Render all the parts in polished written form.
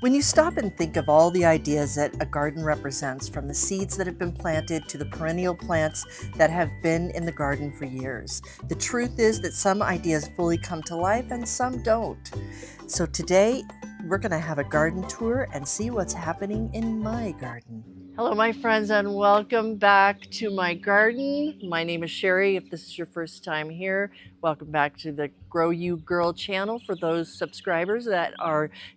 When you stop and think of all the ideas that a garden represents, from the seeds that have been planted to the perennial plants that have been in the garden for years, the truth is that some ideas fully come to life and some don't. So today, we're going to have a garden tour and see what's happening in my garden. Hello, my friends, and welcome back to my garden. My name is Sherry. If this is your first time here, welcome back to the Grow You Girl channel for those subscribers that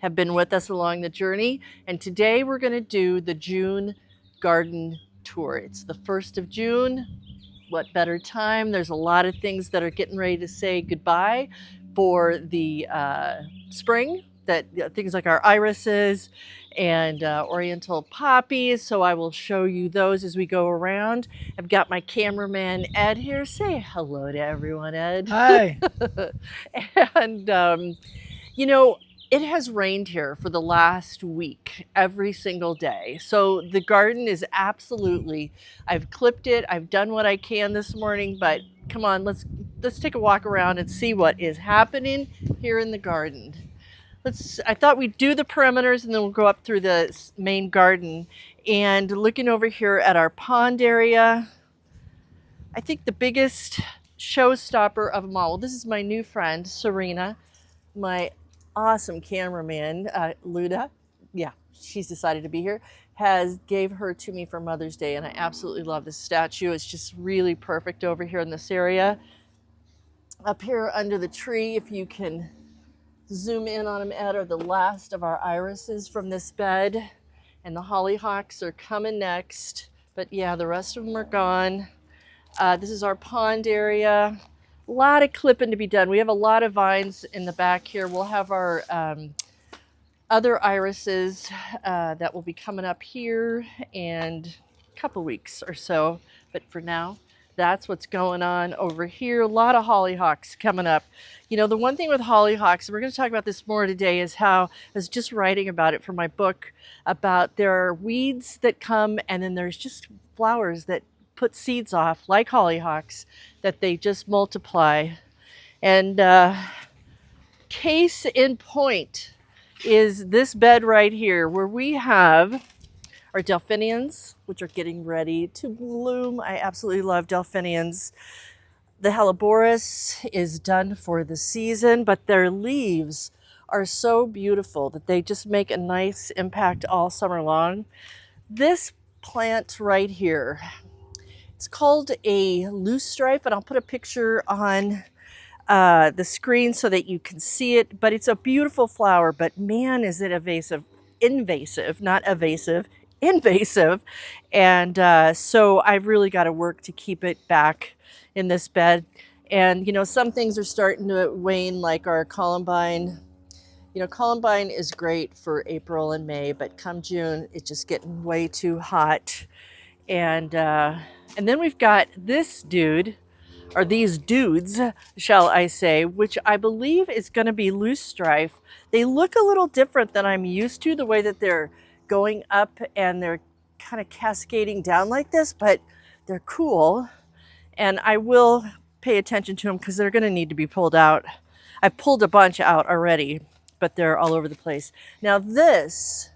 have been with us along the journey. And today we're going to do the June garden tour. It's the 1st of June. What better time? There's a lot of things that are getting ready to say goodbye for the spring. Things like our irises and oriental poppies. So I will show you those as we go around. I've got my cameraman Ed here. Say hello to everyone, Ed. Hi. And you know, it has rained here for the last week, every single day. So the garden is absolutely, I've clipped it. I've done what I can this morning, but come on, let's take a walk around and see what is happening here in the garden. I thought we'd do the perimeters and then we'll go up through the main garden. And looking over here at our pond area, I think the biggest showstopper of them all, well, this is my new friend, Serena, my awesome cameraman, Luda. Yeah, she's decided to be here. Gave her to me for Mother's Day, and I absolutely love this statue. It's just really perfect over here in this area. Up here under the tree, if you can zoom in on them, Ed, are the last of our irises from this bed, and the hollyhocks are coming next. But yeah, the rest of them are gone. This is our pond area. A lot of clipping to be done. We have a lot of vines in the back here. We'll have our other irises that will be coming up here in a couple weeks or so. But for now, that's what's going on over here. A lot of hollyhocks coming up. You know, the one thing with hollyhocks, and we're going to talk about this more today, is how I was just writing about it for my book, about there are weeds that come and then there's just flowers that put seeds off like hollyhocks that they just multiply. And case in point is this bed right here where we have our delphiniums, which are getting ready to bloom. I absolutely love delphiniums. The helleborus is done for the season, but their leaves are so beautiful that they just make a nice impact all summer long. This plant right here, it's called a loosestrife, and I'll put a picture on the screen so that you can see it. But it's a beautiful flower, but man, is it invasive, not evasive, invasive. And so I've really got to work to keep it back in this bed. And, you know, some things are starting to wane, like our columbine. You know, columbine is great for April and May, but come June, it's just getting way too hot. And then we've got this dude, or these dudes, shall I say, which I believe is going to be loosestrife. They look a little different than I'm used to, the way that they're going up and they're kind of cascading down like this, but they're cool. And I will pay attention to them because they're going to need to be pulled out. I've pulled a bunch out already, but they're all over the place. Now this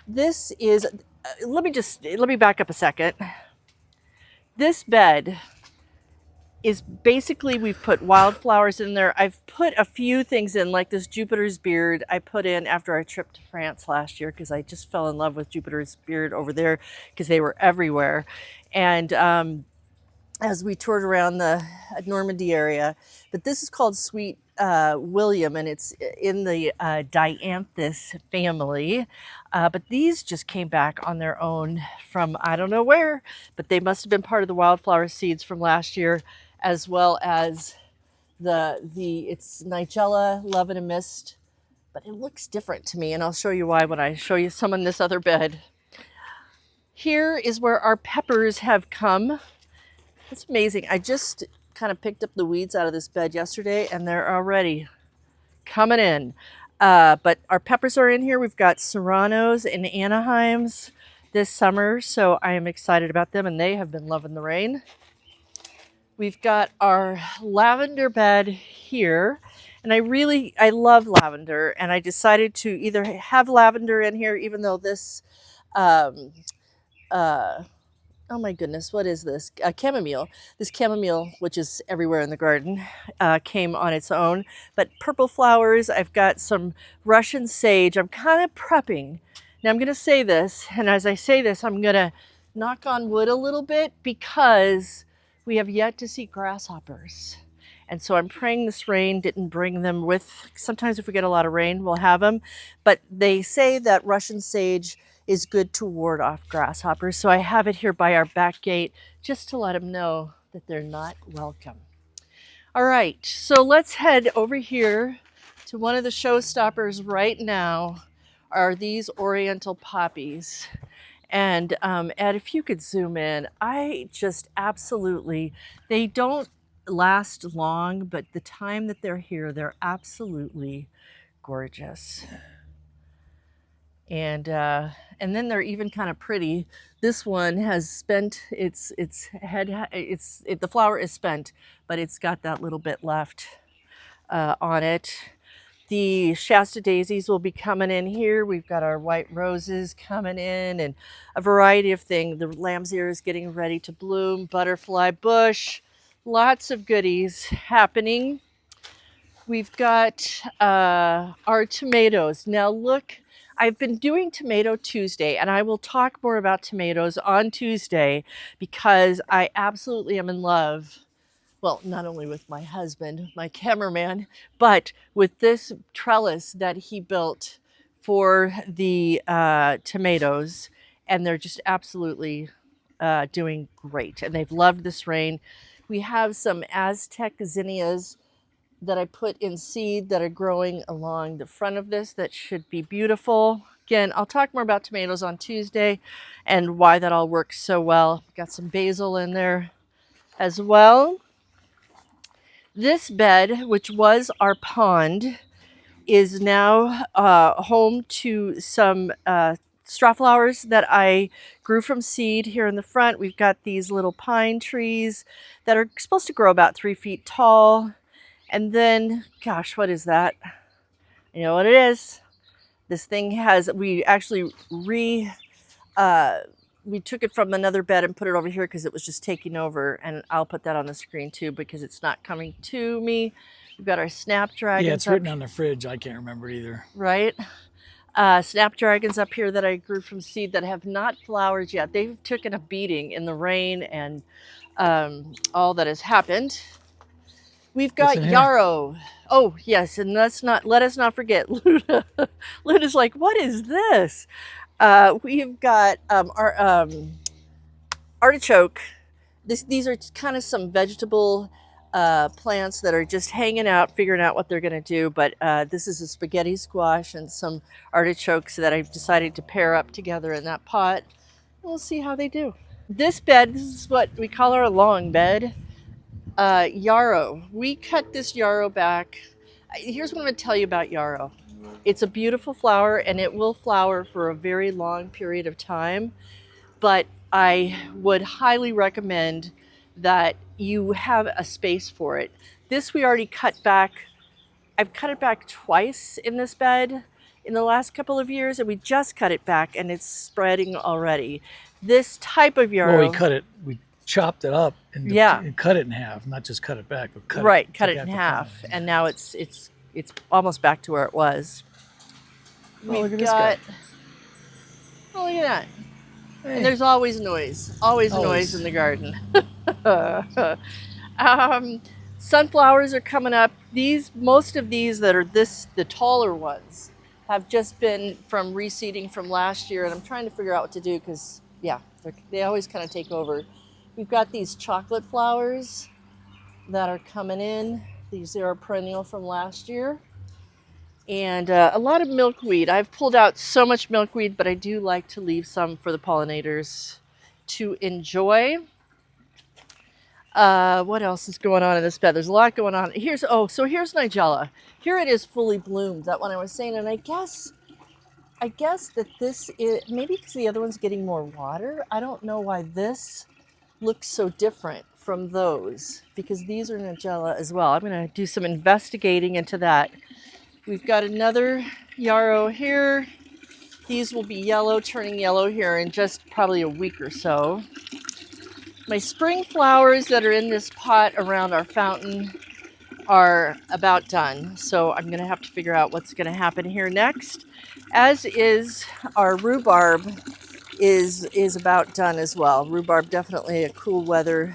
is, let me back up a second. This bed is basically, we've put wildflowers in there. I've put a few things in, like this Jupiter's beard I put in after our trip to France last year, because I just fell in love with Jupiter's beard over there because they were everywhere. And as we toured around the Normandy area, but this is called Sweet William, and it's in the Dianthus family. But these just came back on their own from I don't know where, but they must have been part of the wildflower seeds from last year, as well as it's Nigella Love in a Mist, but it looks different to me, and I'll show you why when I show you some in this other bed. Here is where our peppers have come. It's amazing. I just kind of picked up the weeds out of this bed yesterday, and they're already coming in. But our peppers are in here. We've got serranos and Anaheims this summer, so I am excited about them, and they have been loving the rain. We've got our lavender bed here. And I love lavender. And I decided to either have lavender in here, even though this, um, uh, oh my goodness, what is this? Chamomile. This chamomile, which is everywhere in the garden, came on its own. But purple flowers, I've got some Russian sage. I'm kind of prepping. Now I'm going to say this, and as I say this, I'm going to knock on wood a little bit because we have yet to see grasshoppers. And so I'm praying this rain didn't bring them with. Sometimes if we get a lot of rain, we'll have them. But they say that Russian sage is good to ward off grasshoppers. So I have it here by our back gate just to let them know that they're not welcome. All right, so let's head over here to one of the showstoppers right now are these Oriental poppies. And Ed, if you could zoom in, I just absolutely, they don't last long, but the time that they're here, they're absolutely gorgeous. And then they're even kind of pretty. This one has spent its head. The flower is spent, but it's got that little bit left on it. The Shasta daisies will be coming in here. We've got our white roses coming in and a variety of things. The lamb's ear is getting ready to bloom. Butterfly bush, lots of goodies happening. We've got our tomatoes. Now look, I've been doing Tomato Tuesday, and I will talk more about tomatoes on Tuesday because I absolutely am in love. Well, not only with my husband, my cameraman, but with this trellis that he built for the tomatoes. And they're just absolutely doing great. And they've loved this rain. We have some Aztec zinnias that I put in seed that are growing along the front of this that should be beautiful. Again, I'll talk more about tomatoes on Tuesday and why that all works so well. Got some basil in there as well. This bed, which was our pond, is now home to some straw flowers that I grew from seed here in the front. We've got these little pine trees that are supposed to grow about 3 feet tall. And then, gosh, what is that? You know what it is? This thing has, we actually we took it from another bed and put it over here because it was just taking over. And I'll put that on the screen too because it's not coming to me. We've got our snapdragons. Yeah, it's written on the fridge. I can't remember it either. Right. Snapdragons up here that I grew from seed that have not flowered yet. They've taken a beating in the rain and all that has happened. We've got yarrow. Oh, yes, and let us not forget Luna. Luna's like, what is this? We've got our artichoke. These are kind of some vegetable plants that are just hanging out, figuring out what they're going to do. But this is a spaghetti squash and some artichokes that I've decided to pair up together in that pot. We'll see how they do. This bed, this is what we call our long bed. Yarrow. We cut this yarrow back. Here's what I'm going to tell you about yarrow. It's a beautiful flower and it will flower for a very long period of time. But I would highly recommend that you have a space for it. This we already cut back. I've cut it back twice in this bed in the last couple of years, and we just cut it back and it's spreading already. This type of yarrow. Well, we cut it. We chopped it up and cut it in half, not just cut it back, but cut it in half, and now it's almost back to where it was. Oh, look at this guy. Oh, look at that. Hey. And there's always noise in the garden. Sunflowers are coming up. Most of these that are the taller ones have just been from reseeding from last year, and I'm trying to figure out what to do because they always kind of take over. We've got these chocolate flowers that are coming in. These are perennial from last year. And a lot of milkweed. I've pulled out so much milkweed, but I do like to leave some for the pollinators to enjoy. What else is going on in this bed? There's a lot going on. Here's Nigella. Here it is fully bloomed, that one I was saying. And I guess that this is, maybe because the other one's getting more water. I don't know why this looks so different from those because these are Nigella as well. I'm going to do some investigating into that. We've got another yarrow here. These will be yellow, turning yellow here in just probably a week or so. My spring flowers that are in this pot around our fountain are about done. So I'm going to have to figure out what's going to happen here next. As is our rhubarb is about done as well. Rhubarb, definitely a cool weather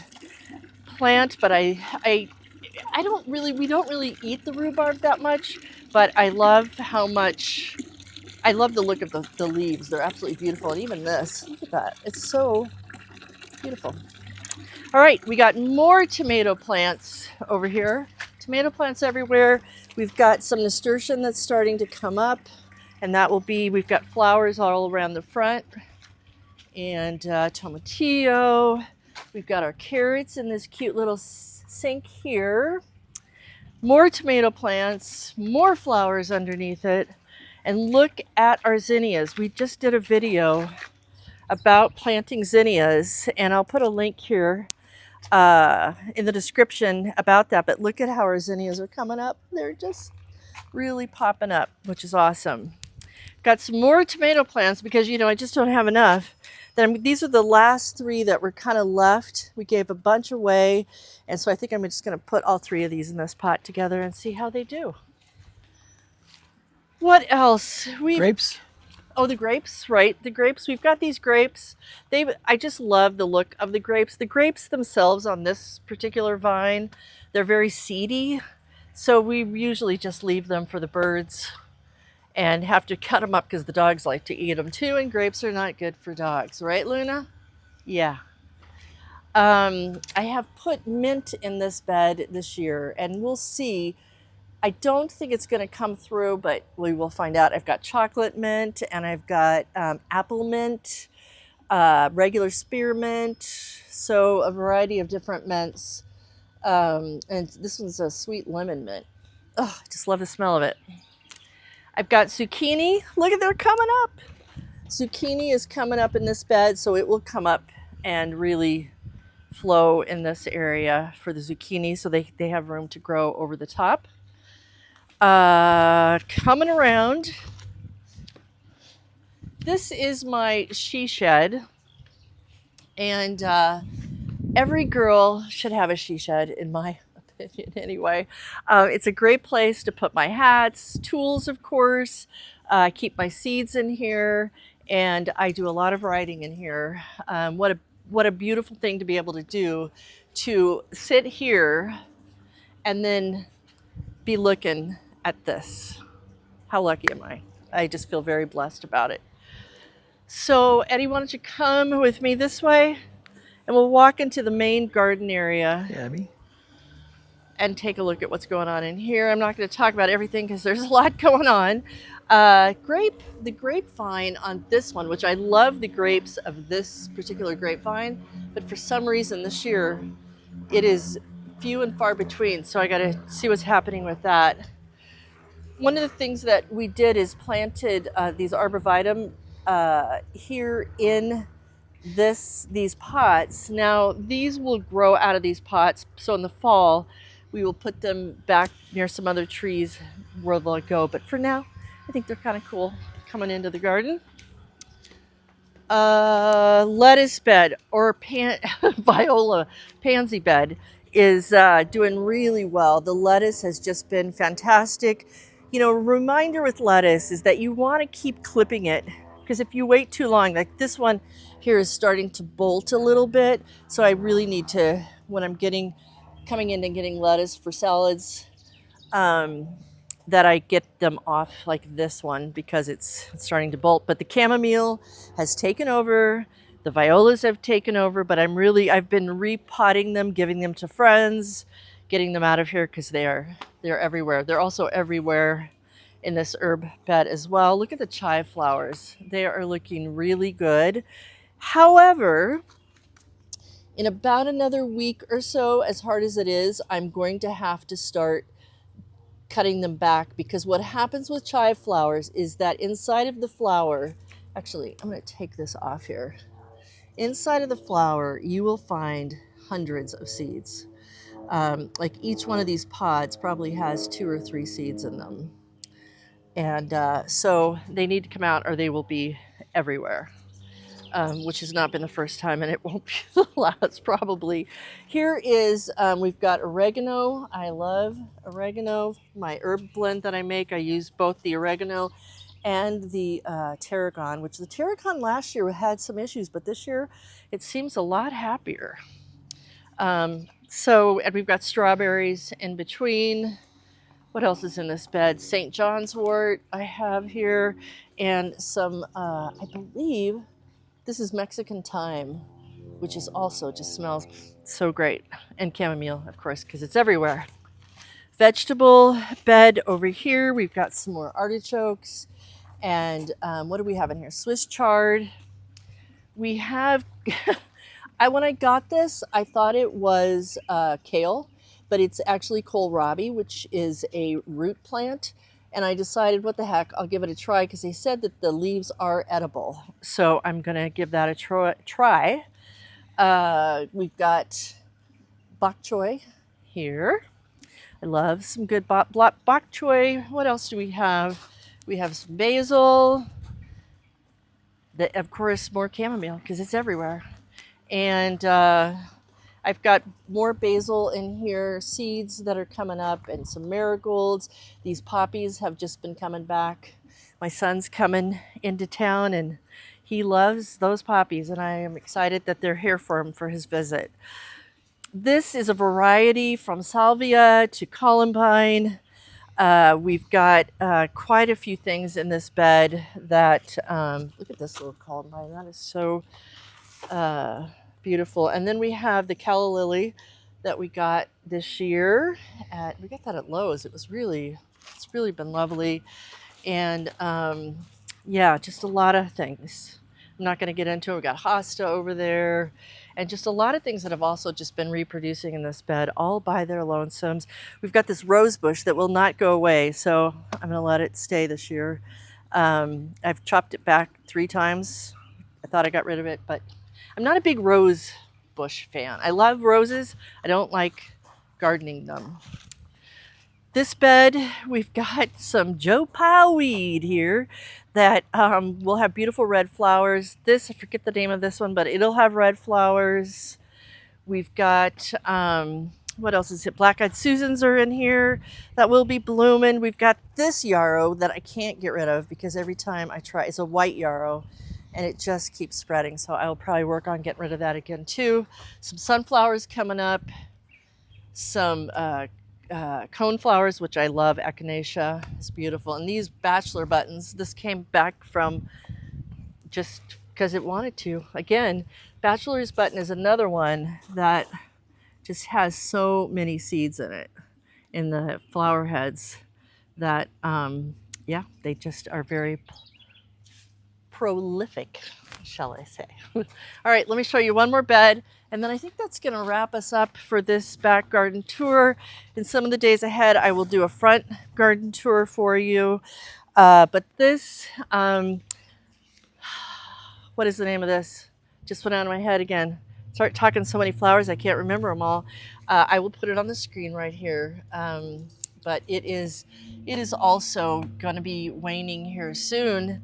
plant, but we don't really eat the rhubarb that much, but I love the look of the leaves. They're absolutely beautiful. And even this, look at that. It's so beautiful. All right, we got more tomato plants over here. Tomato plants everywhere. We've got some nasturtium that's starting to come up, and we've got flowers all around the front. And tomatillo. We've got our carrots in this cute little sink here. More tomato plants, more flowers underneath it. And look at our zinnias. We just did a video about planting zinnias, and I'll put a link here in the description about that. But look at how our zinnias are coming up. They're just really popping up, which is awesome. Got some more tomato plants because, I just don't have enough. These are the last 3 that were kind of left. We gave a bunch away. And so I think I'm just going to put all 3 of these in this pot together and see how they do. What else? Grapes? Oh, the grapes, right. The grapes. We've got these grapes. I just love the look of the grapes. The grapes themselves on this particular vine, they're very seedy. So we usually just leave them for the birds and have to cut them up because the dogs like to eat them too, and grapes are not good for dogs, right, Luna? Yeah. I have put mint in this bed this year, and we'll see. I don't think it's going to come through, but we will find out. I've got chocolate mint, and I've got apple mint, regular spearmint, so a variety of different mints. And this one's a sweet lemon mint. Oh, I just love the smell of it. I've got zucchini. Look at, they're coming up. Zucchini is coming up in this bed, so it will come up and really flow in this area for the zucchini, so they have room to grow over the top. Coming around, this is my she shed, and every girl should have a she shed, in my opinion anyway. It's a great place to put my hats, tools, of course. I keep my seeds in here, and I do a lot of writing in here. What a beautiful thing to be able to do, to sit here and then be looking at this. How lucky am I? I just feel very blessed about it. So Eddie, why don't you come with me this way, and we'll walk into the main garden area. Yeah, Abby. And take a look at what's going on in here. I'm not going to talk about everything because there's a lot going on. The grapevine on this one, which I love the grapes of this particular grapevine, but for some reason this year it is few and far between, so I got to see what's happening with that. One of the things that we did is planted these arborvitae here in these pots. Now these will grow out of these pots, so in the fall we will put them back near some other trees where they'll go. But for now, I think they're kind of cool coming into the garden. Lettuce bed, or viola pansy bed, is doing really well. The lettuce has just been fantastic. A reminder with lettuce is that you want to keep clipping it, because if you wait too long, like this one here is starting to bolt a little bit. So I really need to, when I'm coming in and getting lettuce for salads, that I get them off like this one, because it's starting to bolt. But the chamomile has taken over, the violas have taken over, but I've been repotting them, giving them to friends, getting them out of here because they're everywhere. They're also everywhere in this herb bed as well. Look at the chive flowers. They are looking really good. However, in about another week or so, as hard as it is, I'm going to have to start cutting them back, because what happens with chive flowers is that inside of the flower, actually, I'm going to take this off here. Inside of the flower, you will find hundreds of seeds. Like each one of these pods probably has 2 or 3 seeds in them. And so they need to come out or they will be everywhere, which has not been the first time and it won't be the last probably. Here is, we've got oregano. I love oregano. My herb blend that I make, I use both the oregano and the tarragon, which the tarragon last year had some issues, but this year it seems a lot happier. And we've got strawberries in between. What else is in this bed? St. John's wort I have here, and some, I believe this is Mexican thyme, which is also just smells so great. And chamomile, of course, because it's everywhere. Vegetable bed over here. We've got some more artichokes. And what do we have in here? Swiss chard. We have, when I got this, I thought it was kale, but it's actually kohlrabi, which is a root plant. And I decided, what the heck, I'll give it a try because they said that the leaves are edible. So I'm going to give that a try. We've got bok choy here. I love some good bok choy. What else do we have? We have some basil. Of course, more chamomile because it's everywhere. And I've got more basil in here, seeds that are coming up, and some marigolds. These poppies have just been coming back. My son's coming into town, and he loves those poppies, and I am excited that they're here for him for his visit. This is a variety from salvia to columbine. We've got quite a few things in this bed that, look at this little columbine. That is so beautiful. And then we have the calla lily that we got this year. We got that at Lowe's. It's really been lovely. And yeah, just a lot of things. I'm not going to get into it. We got hosta over there. And just a lot of things that have also just been reproducing in this bed all by their lonesomes. We've got this rose bush that will not go away, so I'm going to let it stay this year. I've chopped it back 3 times. I thought I got rid of it, but I'm not a big rose bush fan. I love roses. I don't like gardening them. This bed, we've got some Joe Pye weed here that will have beautiful red flowers. This, I forget the name of this one, but it'll have red flowers. We've got, what else is it? Black-eyed Susans are in here that will be blooming. We've got this yarrow that I can't get rid of because every time I try, it's a white yarrow and it just keeps spreading. So I'll probably work on getting rid of that again too. Some sunflowers coming up. Some coneflowers, which I love. Echinacea is beautiful. And these bachelor buttons, this came back from just because it wanted to. Again, bachelor's button is another one that just has so many seeds in it, in the flower heads, that, yeah, they just are very prolific, shall I say. All right, let me show you one more bed, and then I think that's going to wrap us up for this back garden tour. In some of the days ahead, I will do a front garden tour for you. But this, what is the name of this? Just went out of my head again. Start talking so many flowers, I can't remember them all. I will put it on the screen right here. But it is also going to be waning here soon.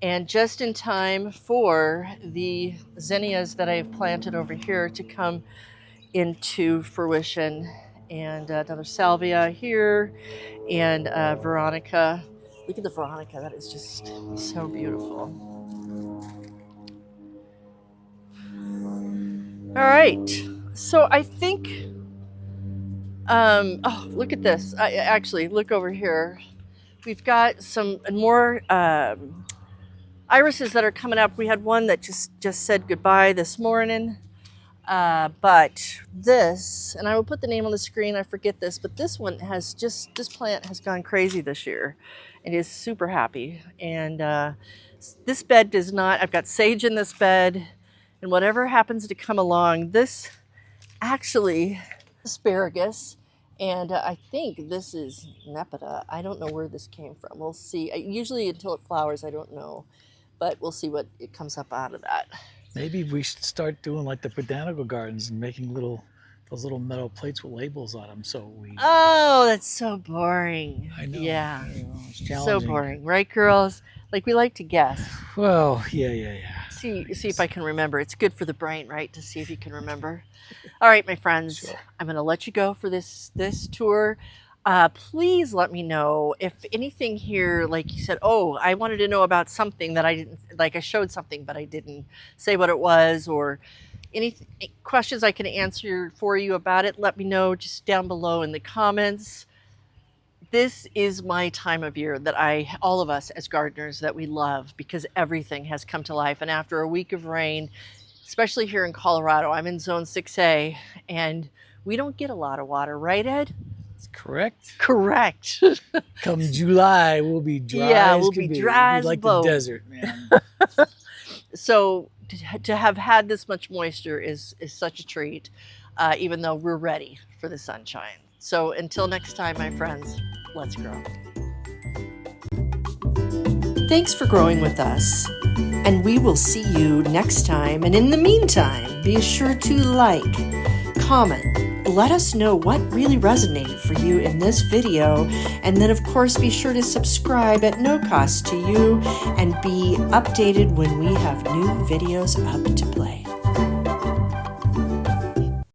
And just in time for the zinnias that I've planted over here to come into fruition. And another salvia here, and Veronica. Look at the Veronica, that is just so beautiful. All right, so I think, oh, look at this. Actually, look over here. We've got some more irises that are coming up. We had one that just said goodbye this morning. But this, and I will put the name on the screen, I forget this, but this one has just, this plant has gone crazy this year. It is super happy. And this bed does not, I've got sage in this bed, and whatever happens to come along, this actually, asparagus, and I think this is Nepeta. I don't know where this came from. We'll see. Usually until it flowers, I don't know. But we'll see what it comes up out of that. Maybe we should start doing like the botanical gardens and making those little metal plates with labels on them. So we. Oh, that's so boring. I know. Yeah. It's So challenging. boring, right, girls? Like, we like to guess. Well, yeah. See if I can remember. It's good for the brain, right? To see if you can remember. All right, my friends, Sure. I'm going to let you go for this tour. Please let me know if anything here, like you said, oh, I wanted to know about something that I didn't, like I showed something, but I didn't say what it was, or any questions I can answer for you about it. Let me know just down below in the comments. This is my time of year that all of us as gardeners, that we love, because everything has come to life. And after a week of rain, especially here in Colorado, I'm in zone 6A, and we don't get a lot of water, right, Ed? That's correct. Correct. Come July, we'll be dry. Yeah, as we'll can be dry as a like boat. the desert, man. So to have had this much moisture is such a treat, even though we're ready for the sunshine. So until next time, my friends, let's grow. Thanks for growing with us, and we will see you next time. And in the meantime, be sure to like, comment, let us know what really resonated for you in this video, and then of course be sure to subscribe at no cost to you and be updated when we have new videos up to play.